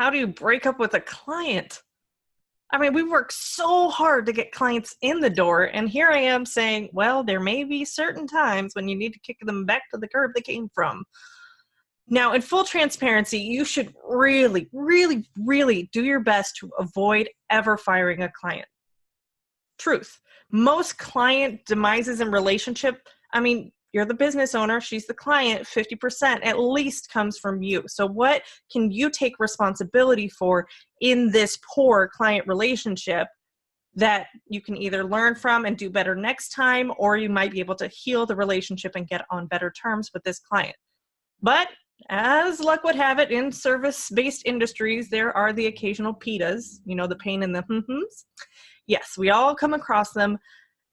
how do you break up with a client? I mean, we work so hard to get clients in the door, and here I am saying, well, there may be certain times when you need to kick them back to the curb they came from. Now, in full transparency, you should really, really, really do your best to avoid ever firing a client. Truth. Most client demises in relationship, I mean, you're the business owner, she's the client, 50% at least comes from you. So what can you take responsibility for in this poor client relationship that you can either learn from and do better next time, or you might be able to heal the relationship and get on better terms with this client? But as luck would have it, in service-based industries, there are the occasional PITAs, you know, the pain in the hms. Yes, we all come across them.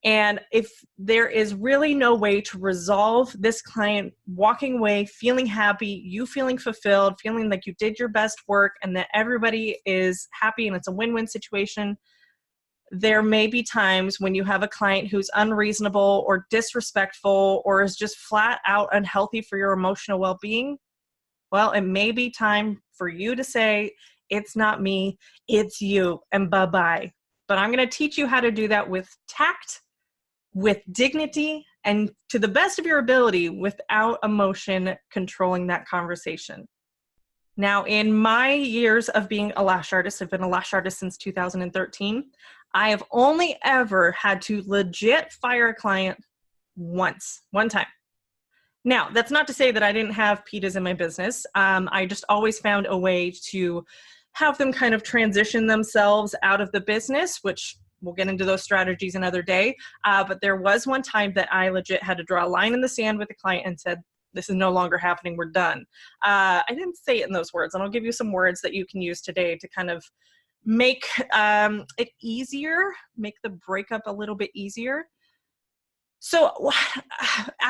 And if there is really no way to resolve this client walking away, feeling happy, you feeling fulfilled, feeling like you did your best work and that everybody is happy and it's a win-win situation, there may be times when you have a client who's unreasonable or disrespectful or is just flat out unhealthy for your emotional well-being. Well, it may be time for you to say, it's not me, it's you, and bye-bye. But I'm going to teach you how to do that with tact, with dignity, and to the best of your ability without emotion controlling that conversation. Now, in my years of being a lash artist, I've been a lash artist since 2013, I have only ever had to legit fire a client one time. Now, that's not to say that I didn't have PITAs in my business. I just always found a way to have them kind of transition themselves out of the business, which we'll get into those strategies another day. But there was one time that I legit had to draw a line in the sand with the client and said, this is no longer happening, we're done. I didn't say it in those words, and I'll give you some words that you can use today to kind of make it easier, make the breakup a little bit easier. So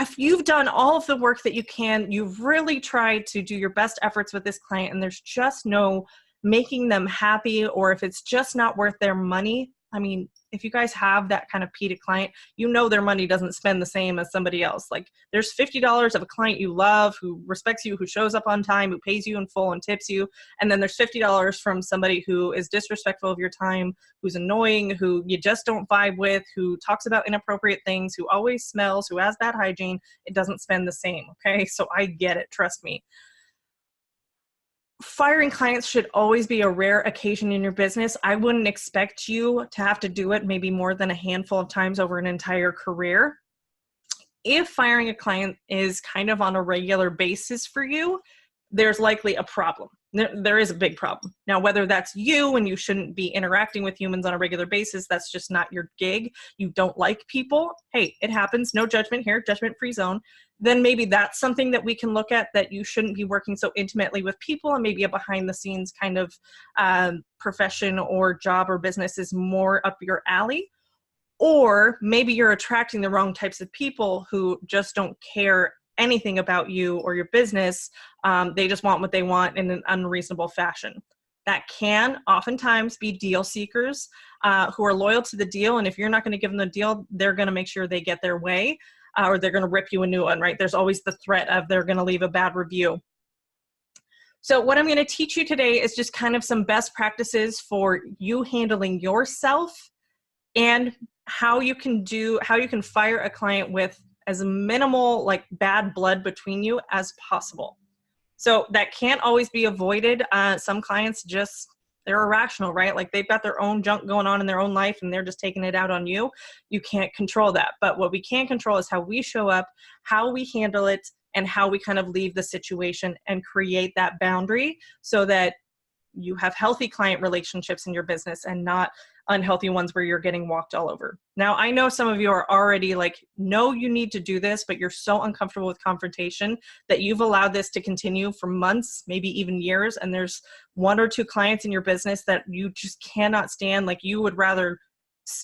if you've done all of the work that you can, you've really tried to do your best efforts with this client and there's just no making them happy, or if it's just not worth their money. I mean, if you guys have that kind of PITA client, you know their money doesn't spend the same as somebody else. Like there's $50 of a client you love, who respects you, who shows up on time, who pays you in full and tips you. And then there's $50 from somebody who is disrespectful of your time, who's annoying, who you just don't vibe with, who talks about inappropriate things, who always smells, who has bad hygiene. It doesn't spend the same, okay? So I get it, trust me. Firing clients should always be a rare occasion in your business. I wouldn't expect you to have to do it maybe more than a handful of times over an entire career. If firing a client is kind of on a regular basis for you, there's likely a problem. There is a big problem. Now, whether that's you and you shouldn't be interacting with humans on a regular basis, that's just not your gig. You don't like people. Hey, it happens. No judgment here, judgment-free zone. Then maybe that's something that we can look at, that you shouldn't be working so intimately with people, and maybe a behind-the-scenes kind of profession or job or business is more up your alley. Or maybe you're attracting the wrong types of people who just don't care anything about you or your business. They just want what they want in an unreasonable fashion. That can oftentimes be deal seekers who are loyal to the deal. And if you're not going to give them the deal, they're going to make sure they get their way, or they're going to rip you a new one, right? There's always the threat of they're going to leave a bad review. So what I'm going to teach you today is just kind of some best practices for you handling yourself and how you can fire a client with as minimal like bad blood between you as possible. So that can't always be avoided. Some clients they're irrational, right? Like they've got their own junk going on in their own life and they're just taking it out on you. You can't control that. But what we can control is how we show up, how we handle it, and how we kind of leave the situation and create that boundary so that you have healthy client relationships in your business and not unhealthy ones where you're getting walked all over. Now, I know some of you are already like, no, you need to do this, but you're so uncomfortable with confrontation that you've allowed this to continue for months, maybe even years. And there's one or two clients in your business that you just cannot stand. Like you would rather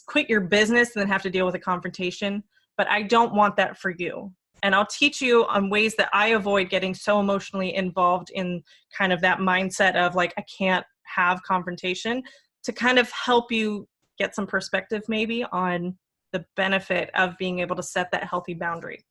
quit your business than have to deal with a confrontation. But I don't want that for you. And I'll teach you on ways that I avoid getting so emotionally involved in kind of that mindset of like, I can't have confrontation, to kind of help you get some perspective maybe on the benefit of being able to set that healthy boundary.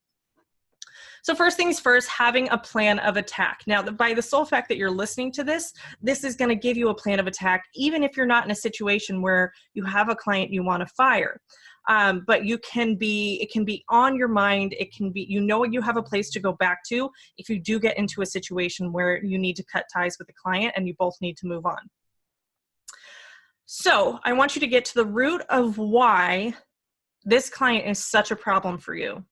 So first things first, having a plan of attack. Now, by the sole fact that you're listening to this, this is going to give you a plan of attack, even if you're not in a situation where you have a client you want to fire. But it can be on your mind. It can be, you have a place to go back to if you do get into a situation where you need to cut ties with the client and you both need to move on. So I want you to get to the root of why this client is such a problem for you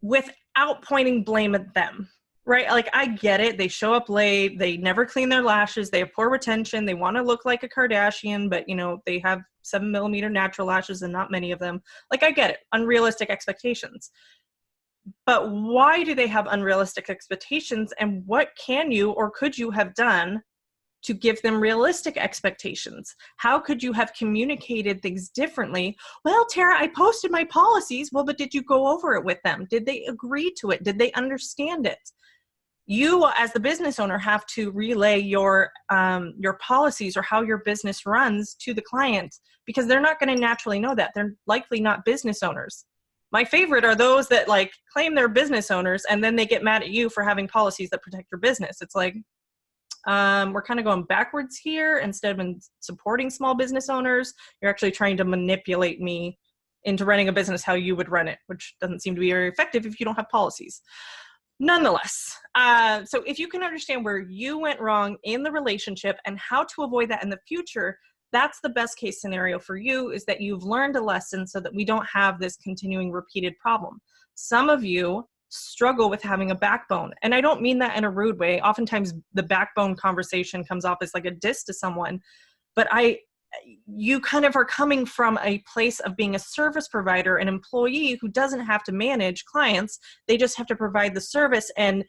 without pointing blame at them, right? Like, I get it. They show up late. They never clean their lashes. They have poor retention. They want to look like a Kardashian, but they have 7mm natural lashes and not many of them. Like, I get it. Unrealistic expectations. But why do they have unrealistic expectations, and what can you or could you have done to give them realistic expectations? How could you have communicated things differently? Well, Tara, I posted my policies. Well, but did you go over it with them? Did they agree to it? Did they understand it? You, as the business owner, have to relay your policies or how your business runs to the client, because they're not going to naturally know that. They're likely not business owners. My favorite are those that claim they're business owners and then they get mad at you for having policies that protect your business. It's like, we're kind of going backwards here. Instead of supporting small business owners, you're actually trying to manipulate me into running a business how you would run it, which doesn't seem to be very effective if you don't have policies. Nonetheless, so if you can understand where you went wrong in the relationship and how to avoid that in the future, that's the best case scenario for you, is that you've learned a lesson so that we don't have this continuing repeated problem. Some of you struggle with having a backbone. And I don't mean that in a rude way. Oftentimes the backbone conversation comes off as like a diss to someone, but you kind of are coming from a place of being a service provider, an employee who doesn't have to manage clients. They just have to provide the service and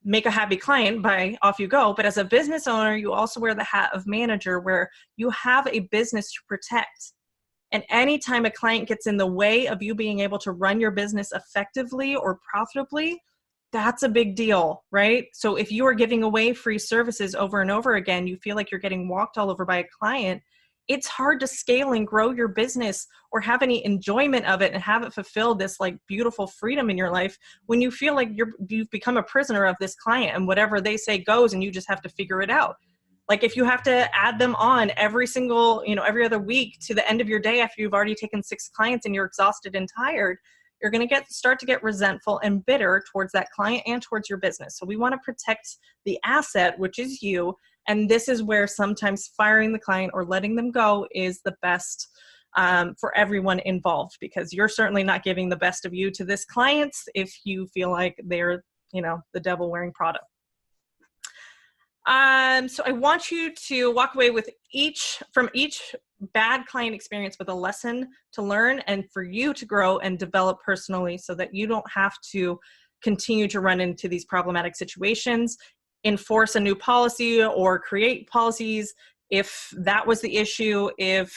make a happy client by off you go. But as a business owner, you also wear the hat of manager, where you have a business to protect. And anytime a client gets in the way of you being able to run your business effectively or profitably, that's a big deal, right? So if you are giving away free services over and over again, you feel like you're getting walked all over by a client, it's hard to scale and grow your business or have any enjoyment of it and have it fulfill this beautiful freedom in your life when you feel like you've become a prisoner of this client and whatever they say goes and you just have to figure it out. Like, if you have to add them on every other week to the end of your day after you've already taken 6 clients and you're exhausted and tired, you're going to start to get resentful and bitter towards that client and towards your business. So we want to protect the asset, which is you. And this is where sometimes firing the client or letting them go is the best for everyone involved, because you're certainly not giving the best of you to this client if you feel like they're, the devil wearing Prada. So I want you to walk away with from each bad client experience with a lesson to learn and for you to grow and develop personally, so that you don't have to continue to run into these problematic situations, enforce a new policy or create policies if that was the issue. If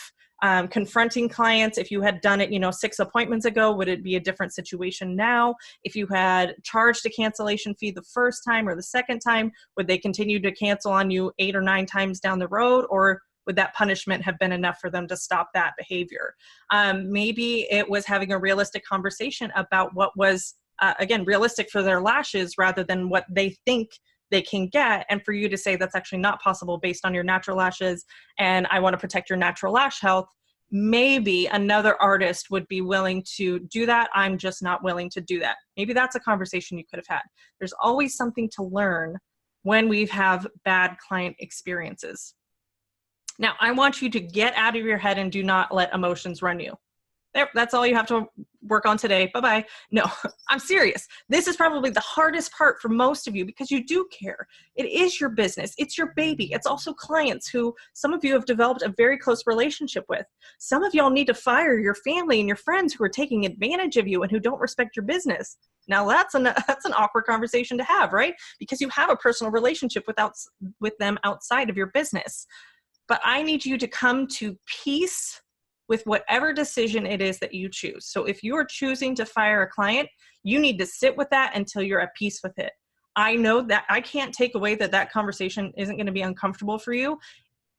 confronting clients, if you had done it 6 appointments ago, would it be a different situation now? If you had charged a cancellation fee the first time or the second time, would they continue to cancel on you 8 or 9 times down the road? Or would that punishment have been enough for them to stop that behavior? Maybe it was having a realistic conversation about what was, again, realistic for their lashes rather than what they think they can get, and for you to say that's actually not possible based on your natural lashes, and I want to protect your natural lash health. Maybe another artist would be willing to do that. I'm just not willing to do that. Maybe that's a conversation you could have had. There's always something to learn when we have bad client experiences. Now, I want you to get out of your head and do not let emotions run you. That's all you have to work on today. Bye-bye. No, I'm serious. This is probably the hardest part for most of you, because you do care. It is your business. It's your baby. It's also clients who some of you have developed a very close relationship with. Some of y'all need to fire your family and your friends who are taking advantage of you and who don't respect your business. Now that's an awkward conversation to have, right? Because you have a personal relationship with them outside of your business. But I need you to come to peace with whatever decision it is that you choose. So if you are choosing to fire a client, you need to sit with that until you're at peace with it. I know that I can't take away that conversation isn't going to be uncomfortable for you.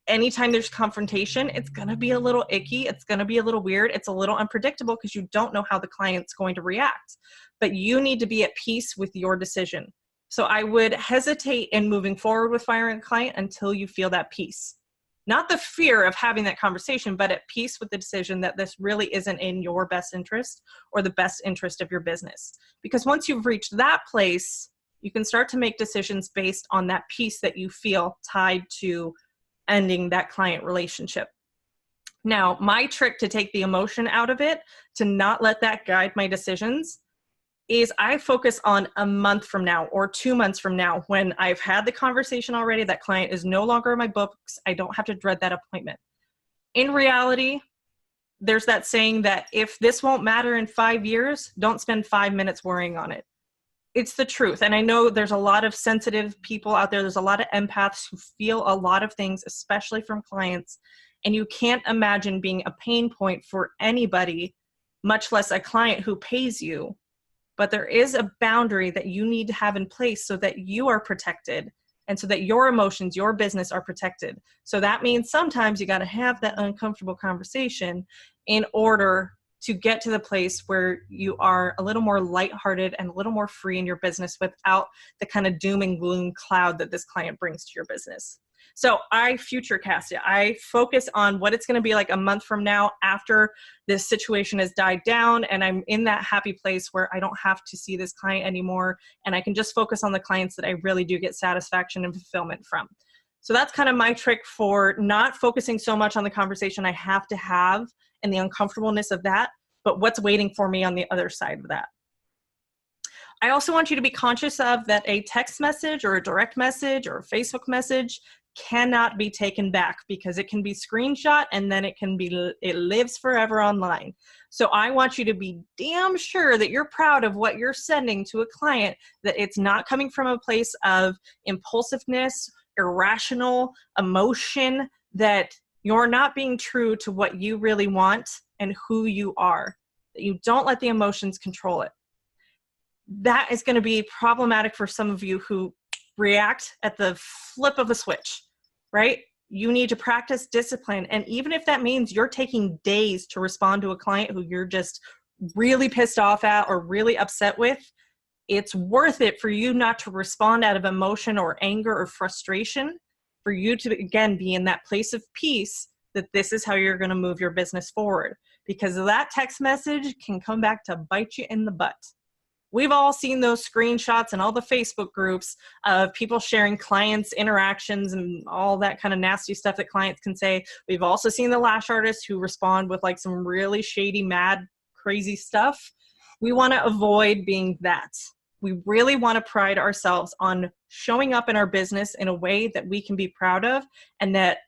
anytime there's confrontation, it's going to be a little icky. It's going to be a little weird. It's a little unpredictable because you don't know how the client's going to react. But you need to be at peace with your decision. So I would hesitate in moving forward with firing a client until you feel that peace. Not the fear of having that conversation, but at peace with the decision that this really isn't in your best interest or the best interest of your business. Because once you've reached that place, you can start to make decisions based on that peace that you feel tied to ending that client relationship. Now, my trick to take the emotion out of it, to not let that guide my decisions, is I focus on a month from now or 2 months from now when I've had the conversation already, that client is no longer in my books, I don't have to dread that appointment. In reality, there's that saying that if this won't matter in 5 years, don't spend 5 minutes worrying on it. It's the truth. And I know there's a lot of sensitive people out there. There's a lot of empaths who feel a lot of things, especially from clients. And you can't imagine being a pain point for anybody, much less a client who pays you. But there is a boundary that you need to have in place so that you are protected and so that your emotions, your business are protected. So that means sometimes you got to have that uncomfortable conversation in order to get to the place where you are a little more lighthearted and a little more free in your business without the kind of doom and gloom cloud that this client brings to your business. So I future cast it. I focus on what it's going to be like a month from now after this situation has died down and I'm in that happy place where I don't have to see this client anymore and I can just focus on the clients that I really do get satisfaction and fulfillment from. So that's kind of my trick for not focusing so much on the conversation I have to have and the uncomfortableness of that, but what's waiting for me on the other side of that. I also want you to be conscious of that a text message or a direct message or a Facebook message cannot be taken back because it can be screenshot and then it lives forever online. So I want you to be damn sure that you're proud of what you're sending to a client, that it's not coming from a place of impulsiveness, irrational emotion, that you're not being true to what you really want and who you are, that you don't let the emotions control it. That is going to be problematic for some of you who react at the flip of a switch, right? You need to practice discipline. And even if that means you're taking days to respond to a client who you're just really pissed off at or really upset with, it's worth it for you not to respond out of emotion or anger or frustration, for you to, again, be in that place of peace that this is how you're going to move your business forward. Because that text message can come back to bite you in the butt. We've all seen those screenshots and all the Facebook groups of people sharing clients' interactions and all that kind of nasty stuff that clients can say. We've also seen the lash artists who respond with like some really shady, mad, crazy stuff. We want to avoid being that. We really want to pride ourselves on showing up in our business in a way that we can be proud of and that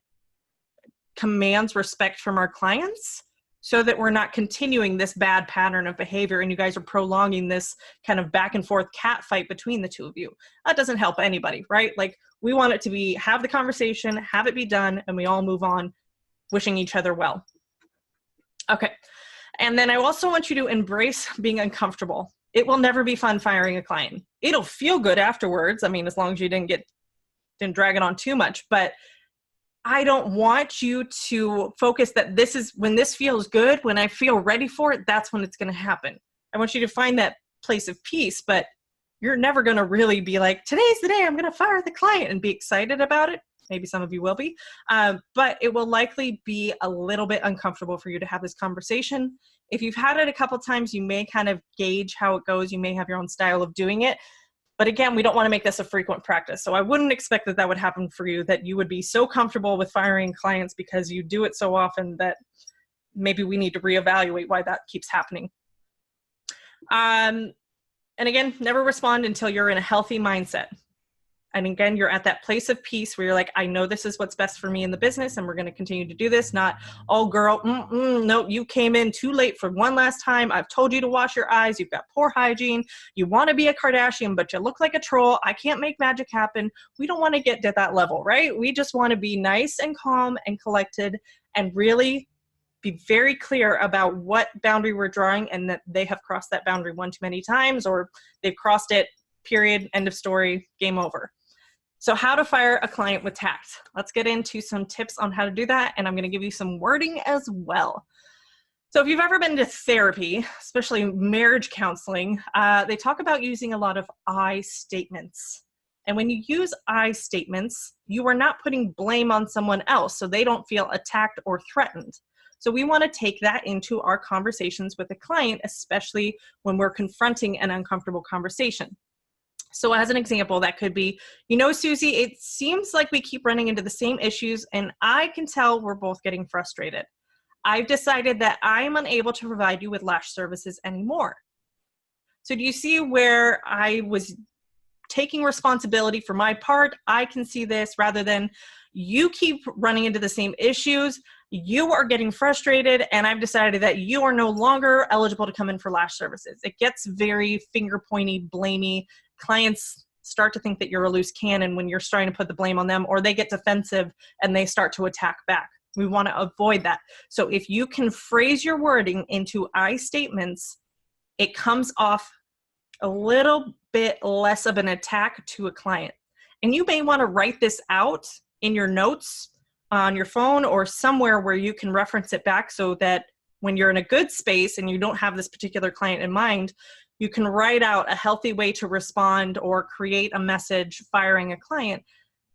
commands respect from our clients, so that we're not continuing this bad pattern of behavior and you guys are prolonging this kind of back and forth cat fight between the two of you. That doesn't help anybody, right? Like, we want it to be, have the conversation, have it be done, and we all move on wishing each other well. Okay. And then I also want you to embrace being uncomfortable. It will never be fun firing a client. It'll feel good afterwards. I mean, as long as you didn't drag it on too much, but I don't want you to focus that this is when this feels good, when I feel ready for it, that's when it's going to happen. I want you to find that place of peace, but you're never going to really be like, today's the day I'm going to fire the client and be excited about it. Maybe some of you will be, but it will likely be a little bit uncomfortable for you to have this conversation. If you've had it a couple times, you may kind of gauge how it goes. You may have your own style of doing it. But again, we don't want to make this a frequent practice. So I wouldn't expect that would happen for you, that you would be so comfortable with firing clients because you do it so often that maybe we need to reevaluate why that keeps happening. And again, never respond until you're in a healthy mindset. And again, you're at that place of peace where you're like, I know this is what's best for me in the business and we're going to continue to do this. Not, oh girl, no, you came in too late for one last time. I've told you to wash your eyes. You've got poor hygiene. You want to be a Kardashian, but you look like a troll. I can't make magic happen. We don't want to get to that level, right? We just want to be nice and calm and collected and really be very clear about what boundary we're drawing and that they have crossed that boundary one too many times or they've crossed it, period, end of story, game over. So how to fire a client with tact. Let's get into some tips on how to do that. And I'm going to give you some wording as well. So if you've ever been to therapy, especially marriage counseling, they talk about using a lot of I statements. And when you use I statements, you are not putting blame on someone else, so they don't feel attacked or threatened. So we want to take that into our conversations with a client, especially when we're confronting an uncomfortable conversation. So as an example, that could be, you know, Susie, it seems like we keep running into the same issues, and I can tell we're both getting frustrated. I've decided that I'm unable to provide you with lash services anymore. So do you see where I was taking responsibility for my part? I can see this rather than you keep running into the same issues. You are getting frustrated, and I've decided that you are no longer eligible to come in for lash services. It gets very finger pointy, blamey. Clients start to think that you're a loose cannon when you're starting to put the blame on them, or they get defensive and they start to attack back. We want to avoid that. So if you can phrase your wording into I statements, it comes off a little bit less of an attack to a client. And you may want to write this out in your notes on your phone or somewhere where you can reference it back, so that when you're in a good space and you don't have this particular client in mind, you can write out a healthy way to respond or create a message firing a client,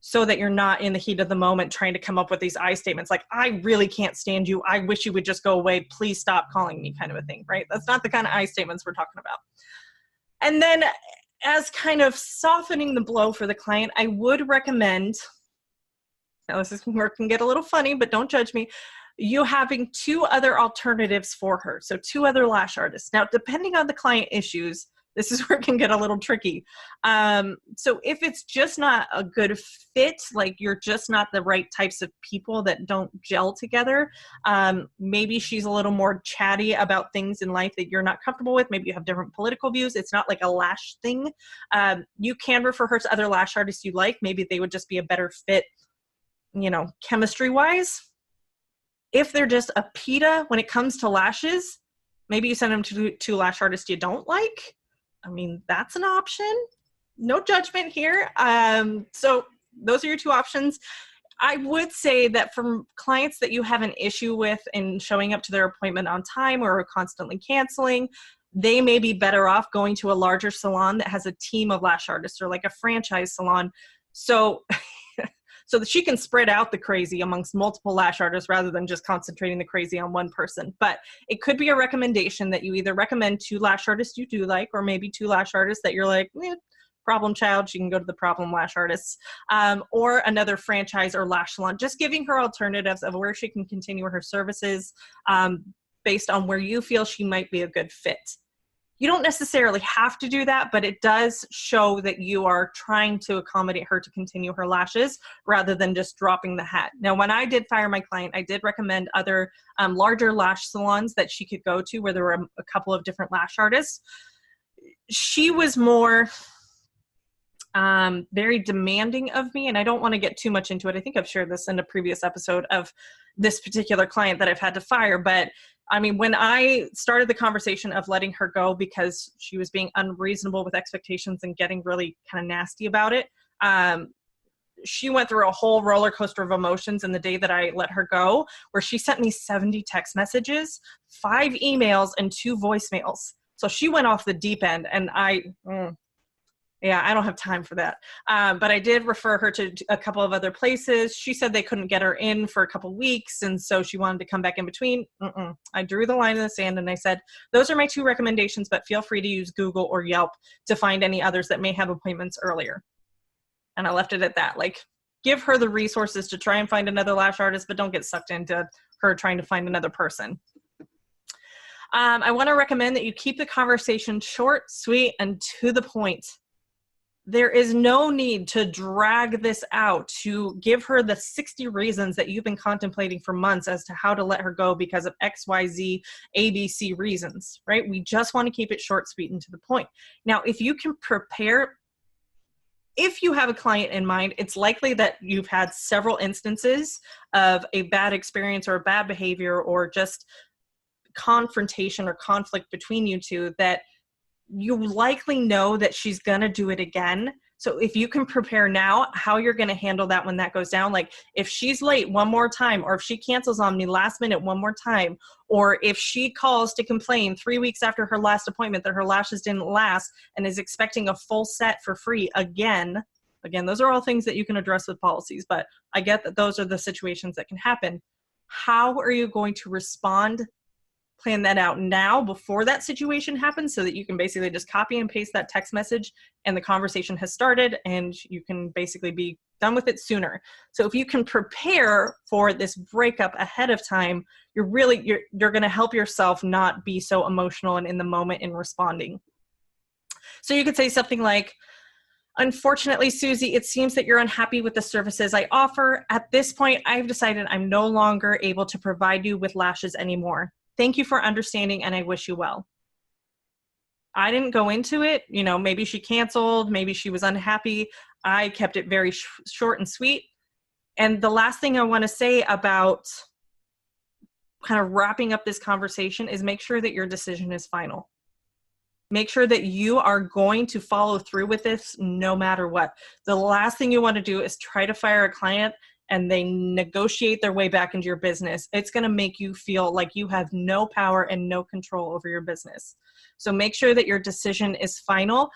so that you're not in the heat of the moment trying to come up with these I statements like, I really can't stand you. I wish you would just go away. Please stop calling me, kind of a thing, right? That's not the kind of I statements we're talking about. And then as kind of softening the blow for the client, I would recommend, now this is where it can get a little funny, but don't judge me, you having 2 other alternatives for her. So 2 other lash artists. Now, depending on the client issues, this is where it can get a little tricky. So if it's just not a good fit, like you're just not the right types of people that don't gel together, maybe she's a little more chatty about things in life that you're not comfortable with. Maybe you have different political views. It's not like a lash thing. You can refer her to other lash artists you like. Maybe they would just be a better fit, you know, chemistry-wise. If they're just a PETA when it comes to lashes, maybe you send them to lash artists you don't like. I mean, that's an option. No judgment here. So those are your 2 options. I would say that from clients that you have an issue with in showing up to their appointment on time or constantly canceling, they may be better off going to a larger salon that has a team of lash artists, or like a franchise salon. So that she can spread out the crazy amongst multiple lash artists rather than just concentrating the crazy on one person. But it could be a recommendation that you either recommend 2 lash artists you do like, or maybe 2 lash artists that you're like, problem child, she can go to the problem lash artists, or another franchise or lash salon. Just giving her alternatives of where she can continue her services based on where you feel she might be a good fit. You don't necessarily have to do that, but it does show that you are trying to accommodate her to continue her lashes rather than just dropping the hat. Now, when I did fire my client, I did recommend other larger lash salons that she could go to where there were a couple of different lash artists. She was more very demanding of me, and I don't want to get too much into it. I think I've shared this in a previous episode of this particular client that I've had to fire, but I mean, when I started the conversation of letting her go because she was being unreasonable with expectations and getting really kind of nasty about it, she went through a whole roller coaster of emotions in the day that I let her go, where she sent me 70 text messages, 5 emails, and 2 voicemails. So she went off the deep end, and I don't have time for that. But I did refer her to a couple of other places. She said they couldn't get her in for a couple weeks, and so she wanted to come back in between. I drew the line in the sand, and I said, those are my 2 recommendations, but feel free to use Google or Yelp to find any others that may have appointments earlier. And I left it at that. Like, give her the resources to try and find another lash artist, but don't get sucked into her trying to find another person. I want to recommend that you keep the conversation short, sweet, and to the point. There is no need to drag this out, to give her the 60 reasons that you've been contemplating for months as to how to let her go because of X, Y, Z, ABC reasons, right? We just want to keep it short, sweet, and to the point. Now, if you can prepare, if you have a client in mind, it's likely that you've had several instances of a bad experience or a bad behavior or just confrontation or conflict between you two that you likely know that she's going to do it again. So if you can prepare now how you're going to handle that when that goes down, like if she's late one more time, or if she cancels on me last minute one more time, or if she calls to complain 3 weeks after her last appointment that her lashes didn't last and is expecting a full set for free again, those are all things that you can address with policies, but I get that those are the situations that can happen. How are you going to respond? Plan that out now before that situation happens so that you can basically just copy and paste that text message and the conversation has started and you can basically be done with it sooner. So if you can prepare for this breakup ahead of time, you're going to help yourself not be so emotional and in the moment in responding. So you could say something like, unfortunately, Susie, it seems that you're unhappy with the services I offer. At this point, I've decided I'm no longer able to provide you with lashes anymore. Thank you for understanding, and I wish you well. I didn't go into it. Maybe she canceled. Maybe she was unhappy. I kept it very short and sweet. And the last thing I want to say about kind of wrapping up this conversation is make sure that your decision is final. Make sure that you are going to follow through with this no matter what. The last thing you want to do is try to fire a client and they negotiate their way back into your business. It's going to make you feel like you have no power and no control over your business. So make sure that your decision is final.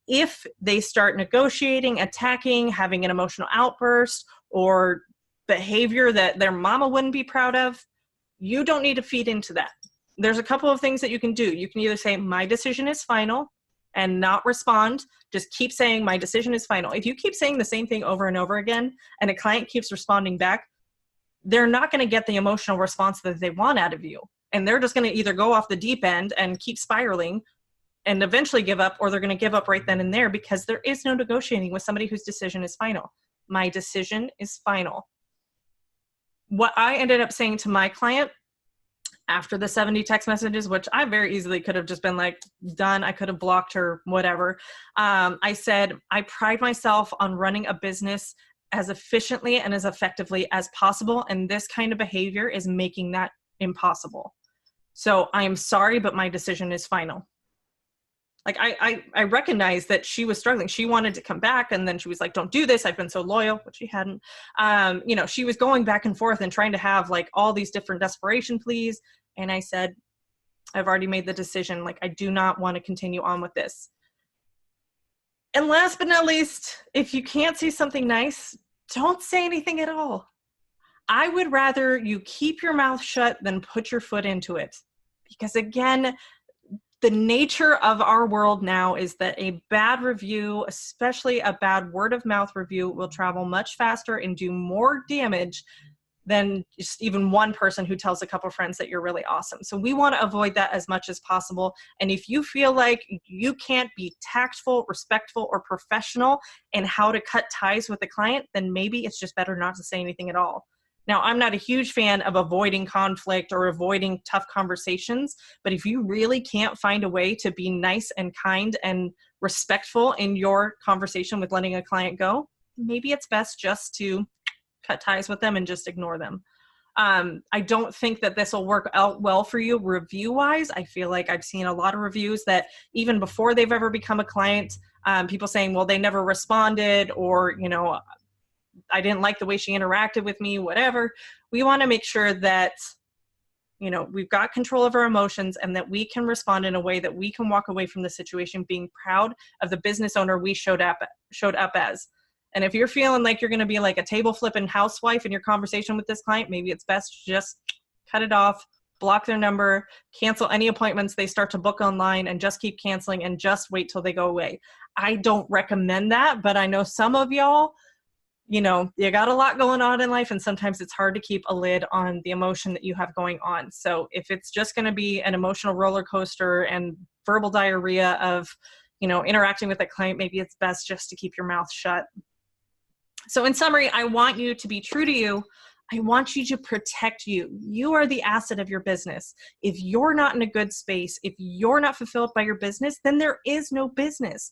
If they start negotiating, attacking, having an emotional outburst, or behavior that their mama wouldn't be proud of, you don't need to feed into that. There's a couple of things that you can do. You can either say, my decision is final, and not respond. Just keep saying, my decision is final. If you keep saying the same thing over and over again, and a client keeps responding back, they're not going to get the emotional response that they want out of you. And they're just going to either go off the deep end and keep spiraling and eventually give up, or they're going to give up right then and there, because there is no negotiating with somebody whose decision is final. My decision is final. What I ended up saying to my client after the 70 text messages, which I very easily could have just been like, done, I could have blocked her, whatever. I said, I pride myself on running a business as efficiently and as effectively as possible, and this kind of behavior is making that impossible. So I am sorry, but my decision is final. Like I recognize that she was struggling. She wanted to come back, and then she was like, don't do this. I've been so loyal, which she hadn't. She was going back and forth and trying to have like all these different desperation pleas. And I said, I've already made the decision. Like, I do not want to continue on with this. And last but not least, if you can't see something nice, don't say anything at all. I would rather you keep your mouth shut than put your foot into it. Because again, the nature of our world now is that a bad review, especially a bad word of mouth review, will travel much faster and do more damage than just even one person who tells a couple friends that you're really awesome. So we want to avoid that as much as possible. And if you feel like you can't be tactful, respectful, or professional in how to cut ties with the client, then maybe it's just better not to say anything at all. Now, I'm not a huge fan of avoiding conflict or avoiding tough conversations, but if you really can't find a way to be nice and kind and respectful in your conversation with letting a client go, maybe it's best just to cut ties with them and just ignore them. I don't think that this will work out well for you review-wise. I feel like I've seen a lot of reviews that even before they've ever become a client, people saying, well, they never responded, or, I didn't like the way she interacted with me, whatever. We want to make sure that, we've got control of our emotions and that we can respond in a way that we can walk away from the situation being proud of the business owner we showed up as. And if you're feeling like you're going to be like a table flipping housewife in your conversation with this client, maybe it's best to just cut it off, block their number, cancel any appointments they start to book online, and just keep canceling and just wait till they go away. I don't recommend that, but I know some of y'all, you got a lot going on in life, and sometimes it's hard to keep a lid on the emotion that you have going on. So if it's just going to be an emotional roller coaster and verbal diarrhea of, interacting with a client, maybe it's best just to keep your mouth shut. So in summary, I want you to be true to you. I want you to protect you. You are the asset of your business. If you're not in a good space, if you're not fulfilled by your business, then there is no business.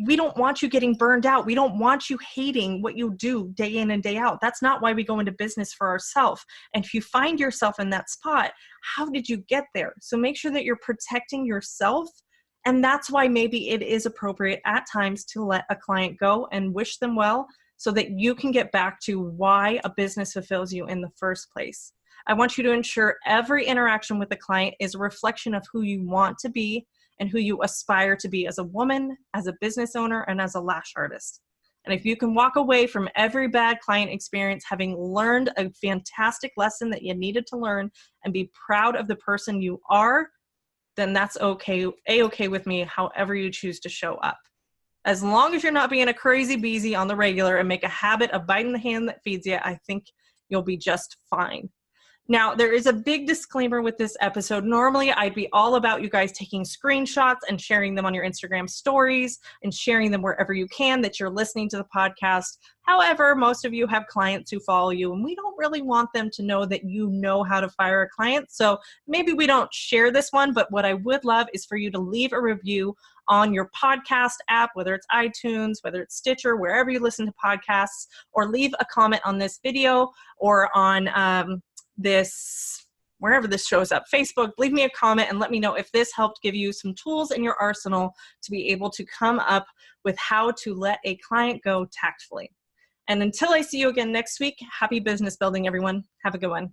We don't want you getting burned out. We don't want you hating what you do day in and day out. That's not why we go into business for ourselves. And if you find yourself in that spot, how did you get there? So make sure that you're protecting yourself And that's why maybe it is appropriate at times to let a client go and wish them well so that you can get back to why a business fulfills you in the first place. I want you to ensure every interaction with the client is a reflection of who you want to be and who you aspire to be as a woman, as a business owner, and as a lash artist. And if you can walk away from every bad client experience having learned a fantastic lesson that you needed to learn and be proud of the person you are, then that's okay, A-okay with me, however you choose to show up. As long as you're not being a crazy beezy on the regular and make a habit of biting the hand that feeds you, I think you'll be just fine. Now, there is a big disclaimer with this episode. Normally, I'd be all about you guys taking screenshots and sharing them on your Instagram stories and sharing them wherever you can that you're listening to the podcast. However, most of you have clients who follow you, and we don't really want them to know that you know how to fire a client. So maybe we don't share this one, but what I would love is for you to leave a review on your podcast app, whether it's iTunes, whether it's Stitcher, wherever you listen to podcasts, or leave a comment on this video or on wherever this shows up, Facebook. Leave me a comment and let me know if this helped give you some tools in your arsenal to be able to come up with how to let a client go tactfully. And until I see you again next week, happy business building, everyone. Have a good one.